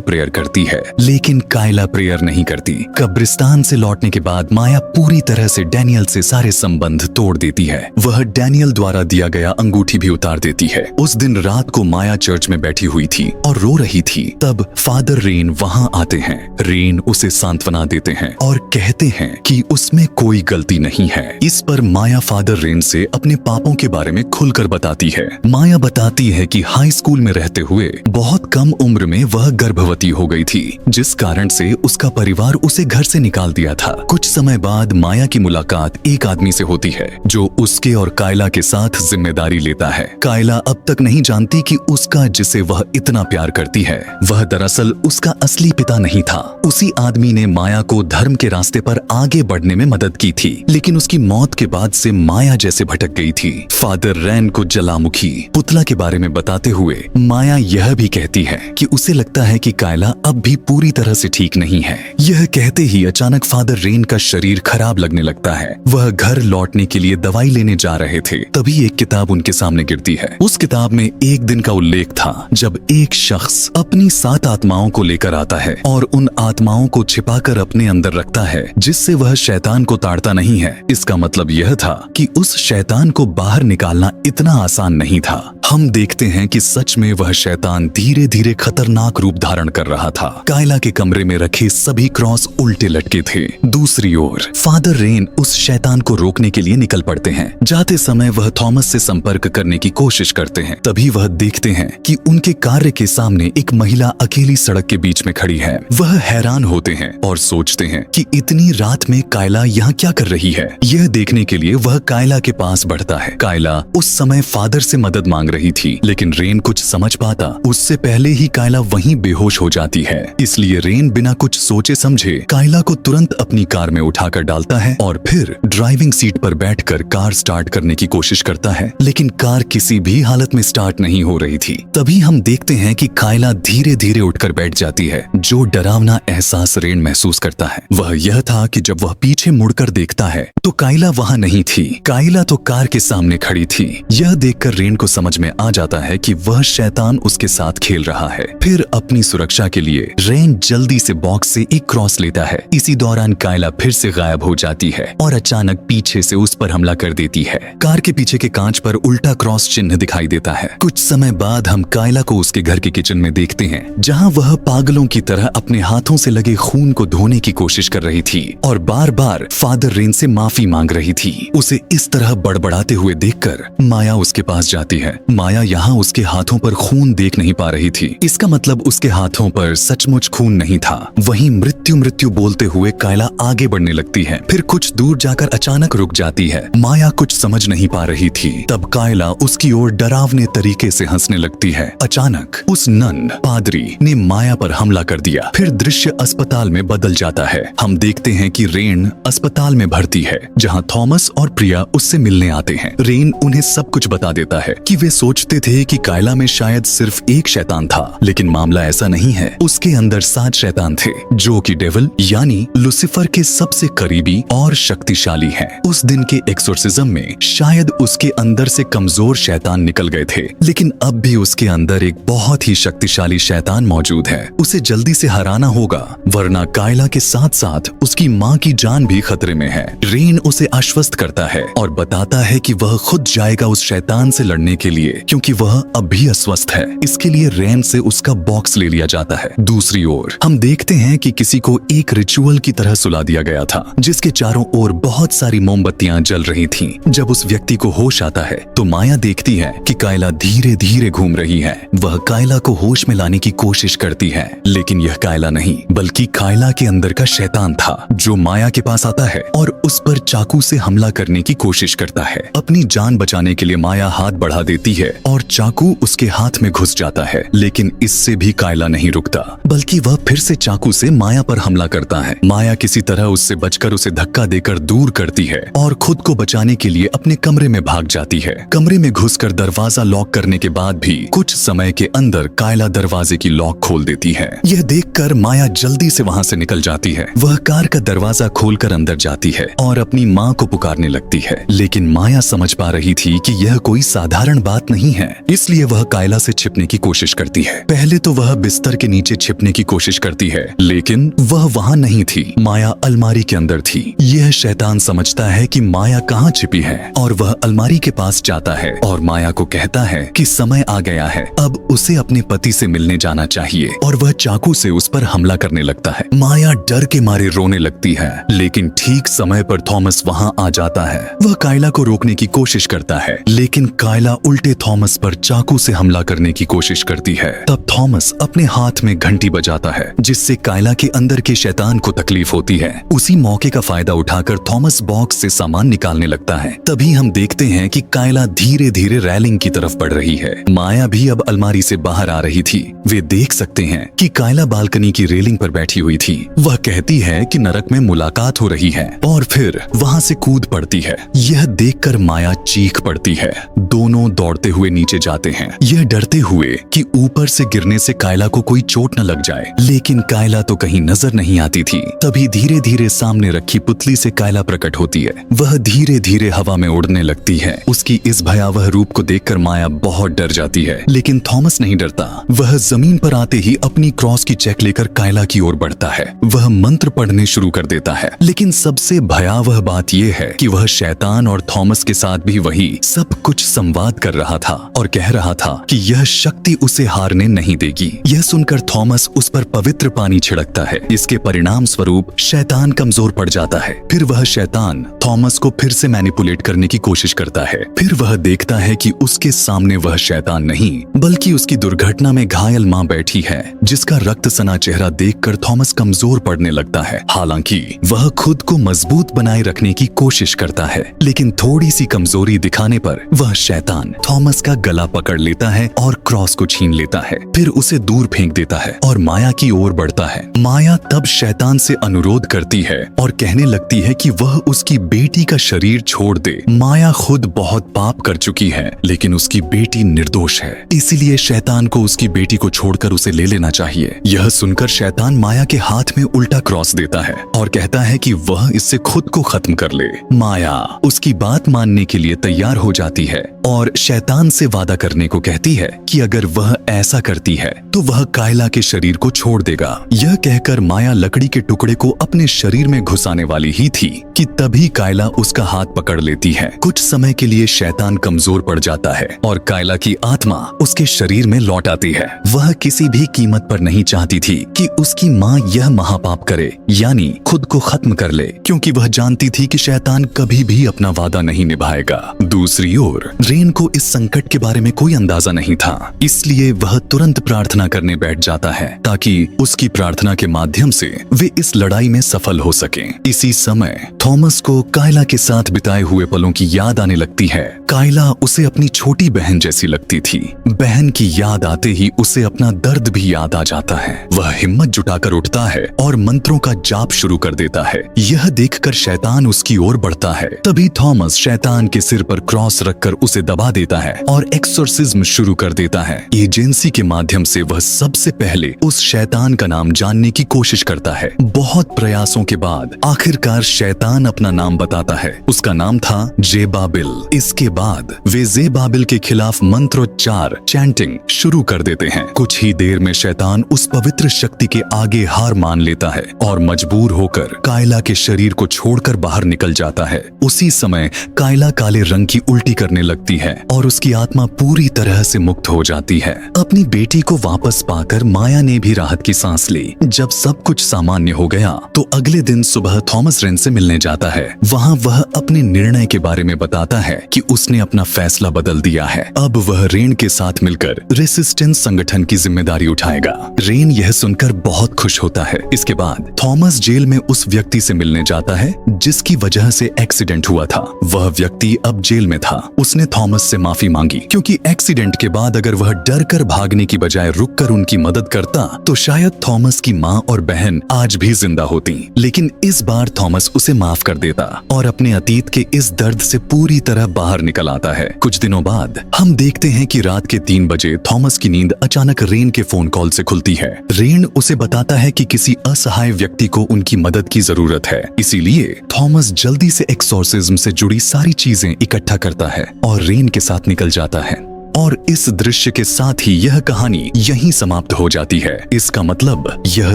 प्रेयर करती है लेकिन कायला प्रेयर नहीं करती। कब्रिस्तान से लौटने के बाद माया पूरी तरह से डैनियल से सारे संबंध तोड़ देती है। वह डैनियल द्वारा दिया गया अंगूठी भी उतार देती है। उस दिन रात को माया चर्च में बैठी हुई थी और रो रही थी। तब फादर रेन वहाँ आते हैं। रेन उसे सांत्वना देते हैं और कहते हैं कि उसमें कोई गलती नहीं है। इस पर माया फादर रेन से अपने पापों के बारे में खुलकर बताती है। माया बताती है कि हाई स्कूल में रहते हुए बहुत कम उम्र में वह गर्भवती हो गई थी, जिस कारण से उसका परिवार उसे घर से निकाल दिया था। कुछ समय बाद माया की मुलाकात एक आदमी से होती है जो उसके और कायला के साथ जिम्मेदारी लेता है। कायला अब तक नहीं जानती कि उसका जिसे वह इतना प्यार करती है वह दरअसल उसका असली पिता नहीं था। उसी आदमी ने माया को धर्म के रास्ते पर आगे बढ़ने में मदद की थी, लेकिन उसकी मौत के बाद से माया जैसे भटक गई थी। फादर रैन को ज्वालामुखी पुतला के बारे में बताते हुए माया यह भी कहती है कि उसे लगता है कि कायला अब भी पूरी तरह से ठीक नहीं है। यह कहते ही अचानक फादर रेन का शरीर खराब लगने लगता है। वह घर लौटने के लिए दवाई लेने जा रहे थे, तभी एक किताब उनके सामने गिरती है। उस किताब में एक दिन का उल्लेख था जब एक शख्स अपनी 7 आत्माओं को लेकर आता है और उन आत्माओं को छिपाकर अपने अंदर रखता है, जिससे वह शैतान को ताड़ता नहीं है। इसका मतलब यह था कि उस शैतान को बाहर निकालना इतना आसान नहीं था। हम देखते हैं कि सच में वह शैतान धीरे धीरे खतरनाक रूप धारण कर रहा था। कायला के कमरे में रखे सभी क्रॉस उल्टे लटके थे। दूसरी ओर फादर रेन उस शैतान को रोकने के लिए निकल पड़ते हैं। जाते समय वह थॉमस से संपर्क करने की कोशिश करते हैं। तभी वह देखते हैं कि उनके कार्य के सामने एक महिला अकेली सड़क के बीच में खड़ी है। वह हैरान होते हैं और सोचते हैं कि इतनी रात में कायला यहाँ क्या कर रही है। यह देखने के लिए वह कायला के पास बढ़ता है। कायला उस समय फादर से मदद मांग रही थी, लेकिन रेन कुछ समझ पाता उससे पहले ही कायला वहीं बेहोश हो जाती है। इसलिए रेन बिना कुछ सोचे समझे कायला को तुरंत अपनी कार में उठाकर डालता है और फिर ड्राइविंग सीट पर बैठकर कार स्टार्ट करने की कोशिश करता है, लेकिन कार किसी भी हालत में स्टार्ट नहीं हो रही थी। तभी हम देखते हैं कि कायला धीरे धीरे उठकर बैठ जाती है। जो डरावना एहसास रेन महसूस करता है वह यह था कि जब वह पीछे मुड़कर देखता है तो कायला वहाँ नहीं थी। कायला तो कार के सामने खड़ी थी। यह देखकर रेन को समझ में आ जाता है कि वह शैतान उसके साथ खेल रहा है। फिर अपनी सुरक्षा के लिए रेन जल्दी से बॉक्स से एक क्रॉस लेता है। इसी दौरान कायला फिर से गायब हो जाती है और अचानक पीछे से उस पर हमला कर देती है। कार के पीछे के कांच पर उल्टा क्रॉस चिन्ह दिखाई देता है। कुछ समय बाद हम कायला को उसके घर के किचन में देखते हैं, जहाँ वह पागलों की तरह अपने हाथों से लगे खून को धोने की कोशिश कर रही थी और बार बार फादर रेन से माफी मांग रही थी। उसे इस तरह बड़बड़ाते हुए देखकर माया उसके पास जाती है। माया यहाँ उसके हाथों पर खून देख नहीं पा रही थी। इसका मतलब उसके हाथों पर सचमुच खून नहीं था। वहीं मृत्यु मृत्यु बोलते हुए कायला आगे बढ़ने लगती है, फिर कुछ दूर जाकर अचानक रुक जाती है। माया कुछ समझ नहीं पा रही थी। तब कायला उसकी ओर डरावने तरीके से हंसने लगती है। अचानक उस नन पादरी ने माया पर हमला कर दिया। फिर दृश्य अस्पताल में बदल जाता है। हम देखते हैं कि रेन अस्पताल में भर्ती है, जहां थॉमस और प्रिया उससे मिलने आते हैं। रेन उन्हें सब कुछ बता देता है कि वे सोचते थे कि कायला में शायद सिर्फ एक शैतान था, लेकिन मामला ऐसा नहीं है। उसके अंदर 7 शैतान थे, जो कि डेविल यानी लुसिफर के सबसे करीबी और शक्तिशाली हैं। उस दिन के एक्सोर्सिज्म में शायद उसके अंदर से कमजोर शैतान निकल गए थे, लेकिन अब भी उसके अंदर एक बहुत ही शक्तिशाली शैतान मौजूद है। उसे जल्दी से हराना होगा, वरना कायला के साथ साथ उसकी माँ की जान भी खतरे में है। रेन उसे आश्वस्त करता है और बताता है कि वह खुद जाएगा उस शैतान से लड़ने के लिए, क्योंकि वह अब भी अस्वस्थ है। इसके लिए रेन से उसका बॉक्स ले लिया जाता है। दूसरी ओर हम देखते हैं कि किसी को एक रिचुअल की तरह सुला दिया गया था, जिसके चारों ओर बहुत सारी मोमबत्तियां जल रही थीं। जब उस व्यक्ति को होश आता है तो माया देखती है कि कायला धीरे धीरे घूम रही है। वह कायला को होश में लाने की कोशिश करती है, लेकिन यह कायला नहीं बल्कि कायला के अंदर का शैतान था, जो माया के पास आता है और उस पर चाकू से हमला करने की कोशिश करता है। अपनी जान बचाने के लिए माया हाथ बढ़ा देती है और चाकू उसके हाथ में घुस जाता है, लेकिन इससे भी कायला नहीं रुकता, बल्कि वह फिर से चाकू से माया पर हमला करता है। माया किसी तरह उससे बचकर उसे धक्का देकर दूर करती है और खुद को बचाने के लिए अपने कमरे में भाग जाती है। कमरे में घुसकर दरवाजा लॉक करने के बाद भी कुछ समय के अंदर कायला दरवाजे की लॉक खोल देती है। यह देखकर माया जल्दी से वहां से निकल जाती है। वह कार का दरवाजा खोलकर अंदर जाती है और अपनी माँ को पुकारने लगती है, लेकिन माया समझ पा रही थी कि यह कोई साधारण बात नहीं है, इसलिए वह कायला से छिपने की कोशिश करती है। पहले तो वह बिस्तर के नीचे छिपने की कोशिश करती है, लेकिन वह वहां नहीं थी। माया अलमारी के अंदर थी। यह शैतान समझता है कि माया कहाँ छिपी है और वह अलमारी के पास जाता है और माया को कहता है कि समय आ गया है, अब उसे अपने पति से मिलने जाना चाहिए, और वह चाकू से उस पर हमला करने लगता है। माया डर के मारे रोने लगती है, लेकिन ठीक समय पर थॉमस वहां आ जाता है। वह कायला को रोकने की कोशिश करता है, लेकिन कायला उल्टे थॉमस पर चाकू से हमला करने की कोशिश करती है। तब थॉमस अपने हाथ में घंटी बजाता है, जिससे कायला के अंदर के शैतान को तकलीफ होती है। उसी मौके का फायदा उठाकर थॉमस बॉक्स से सामान निकालने लगता है। तभी हम देखते हैं कि कायला धीरे धीरे रेलिंग की तरफ बढ़ रही है। माया भी अब अलमारी से बाहर आ रही थी। वे देख सकते हैं कि कायला बालकनी की रेलिंग पर बैठी हुई थी। वह कहती है कि नरक में मुलाकात हो रही है और फिर वहां से कूद पड़ती है। यह देखकर माया चीख पड़ती है। दोनों दौड़ते हुए नीचे जाते हैं, यह डरते हुए कि ऊपर से गिरने से कायला को कोई चोट न लग जाए, लेकिन कायला तो कहीं नजर नहीं आती थी। तभी धीरे धीरे सामने रखी पुतली से कायला प्रकट होती है। वह धीरे धीरे हवा में उड़ने लगती है। उसकी इस भयावह रूप को देखकर माया बहुत डर जाती है, लेकिन थॉमस नहीं डरता। वह जमीन पर आते ही अपनी क्रॉस की चेक लेकर कायला की ओर बढ़ता है। वह मंत्र पढ़ने शुरू कर देता है, लेकिन सबसे भयावह बात यह है कि वह शैतान और थॉमस के साथ भी वही सब कुछ संवाद कर रहा था और कह रहा था कि यह शक्ति उसे हारने नहीं देगी। यह सुनकर थॉमस उस पर पवित्र पानी छिड़कता है। इसके परिणाम स्वरूप शैतान कमजोर पड़ जाता है। फिर वह शैतान थॉमस को फिर से मैनिपुलेट करने की कोशिश करता है। फिर वह देखता है कि उसके सामने वह शैतान नहीं बल्कि उसकी दुर्घटना में घायल माँ बैठी है, जिसका रक्त सना चेहरा देखकर थॉमस कमजोर पड़ने लगता है। हालांकि वह खुद को मजबूत बनाए रखने की कोशिश करता है, लेकिन थोड़ी सी कमजोरी दिखाने पर वह शैतान थॉमस का गला पकड़ लेता है और क्रॉस को छीन लेता है। फिर उसे दूर फेंक देता है और माया की ओर बढ़ता है। माया तब शैतान से अनुरोध करती है और कहने लगती है कि वह उसकी बेटी का शरीर छोड़ दे। माया खुद बहुत पाप कर चुकी है, लेकिन उसकी बेटी निर्दोष है, इसीलिए शैतान को उसकी बेटी को छोड़कर उसे ले लेना चाहिए। यह सुनकर शैतान माया के हाथ में उल्टा क्रॉस देता है और कहता है कि वह इससे खुद को खत्म कर ले। माया उसकी बात मानने के लिए तैयार हो जाती है और शैतान से वादा करने को कहती है कि अगर वह ऐसा करती है तो वह कायला के शरीर को छोड़ देगा। यह कहकर माया लकड़ी के टुकड़े को अपने शरीर में घुसाने वाली ही थी कि तभी कायला उसका हाथ पकड़ लेती है। कुछ समय के लिए शैतान कमजोर पड़ जाता है और कायला की आत्मा उसके शरीर में लौट आती है। वह किसी भी कीमत पर नहीं चाहती थी कि उसकी माँ यह महापाप करे, यानी खुद को खत्म कर ले, क्योंकि वह जानती थी कि शैतान कभी भी अपना वादा नहीं निभाएगा। दूसरी ओर रेन को इस संकट के बारे में कोई अंदाजा नहीं था, इसलिए वह तुरंत प्रार्थना करने बैठ जाता है ताकि उसकी प्रार्थना के माध्यम से वे इस लड़ाई में सफल हो सकें। इसी समय थॉमस को कायला के साथ बिताए हुए पलों की याद आने लगती है। कायला उसे अपनी छोटी बहन जैसी लगती थी। बहन की याद आते ही उसे अपना दर्द भी याद आ जाता है। वह हिम्मत जुटाकर उठता है और मंत्रों का जाप शुरू कर देता है। यह देखकर शैतान उसकी ओर बढ़ता है। तभी थॉमस शैतान के सिर पर क्रॉस रखकर उसे दबा देता है और एक्सोर्सिज्म शुरू कर देता है। एजेंसी के माध्यम से वह सबसे पहले उस शैतान का नाम जानने की कोशिश करता है। बहुत प्रयासों के बाद आखिरकार शैतान अपना नाम बताता है। उसका नाम था जेबाबिल। इसके बाद वे जेबाबिल के खिलाफ मंत्रोच्चार चैंटिंग शुरू कर देते हैं। कुछ ही देर में शैतान उस पवित्र शक्ति के आगे हार मान लेता है और मजबूर होकर कायला के शरीर को छोड़कर बाहर निकल जाता है। उसी समय कायला काले रंग की उल्टी करने लगती है और उसकी आत्मा पूरी तरह से मुक्त हो जाती है। अपनी बेटी को वापस पाकर माया ने भी राहत की सांस ली। जब सब कुछ सामान्य हो गया तो अगले दिन सुबह थॉमस रेन से मिलने जाता है। वहाँ वह अपने निर्णय के बारे में बताता है कि उसने अपना फैसला बदल दिया है। अब वह रेन के साथ मिलकर रेसिस्टेंस संगठन की जिम्मेदारी उठाएगा। रेन यह सुनकर बहुत खुश होता है। इसके बाद थॉमस जेल में उस व्यक्ति से मिलने जाता है जिसकी वजह से एक्सीडेंट हुआ था। वह व्यक्ति अब जेल में था। उसने थॉमस से माफी मांगी क्योंकि एक्सीडेंट के बाद अगर वह डर कर भागने की बजाय रुककर उनकी मदद करता तो शायद थॉमस की माँ और बहन आज भी जिंदा होती। लेकिन इस बार थॉमस उसे माफ कर देता और अपने अतीत के इस दर्द से पूरी तरह बाहर निकल आता है। कुछ दिनों बाद हम देखते हैं कि रात के 3 बजे थॉमस की नींद अचानक रेन के फोन कॉल से खुलती है। रेन उसे बताता है कि किसी असहाय व्यक्ति को उनकी मदद की जरूरत है। इसीलिए थॉमस जल्दी से एक्सोर्सिज्म से जुड़ी सारी चीजें इकट्ठा करता है और रेन के साथ निकल जाता है। और इस दृश्य के साथ ही यह कहानी यहीं समाप्त हो जाती है। इसका मतलब यह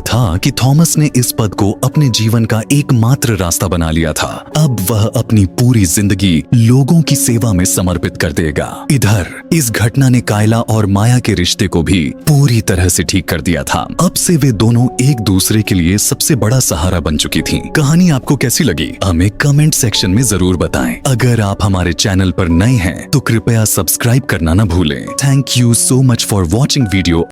था कि थॉमस ने इस पद को अपने जीवन का एकमात्र रास्ता बना लिया था। अब वह अपनी पूरी जिंदगी लोगों की सेवा में समर्पित कर देगा। इधर इस घटना ने कायला और माया के रिश्ते को भी पूरी तरह से ठीक कर दिया था। अब से वे दोनों एक दूसरे के लिए सबसे बड़ा सहारा बन चुकी थीं। कहानी आपको कैसी लगी हमें कमेंट सेक्शन में जरूर बताएं। अगर आप हमारे चैनल पर नए हैं तो कृपया सब्सक्राइब करना न भूलें। Thank you so much for watching video.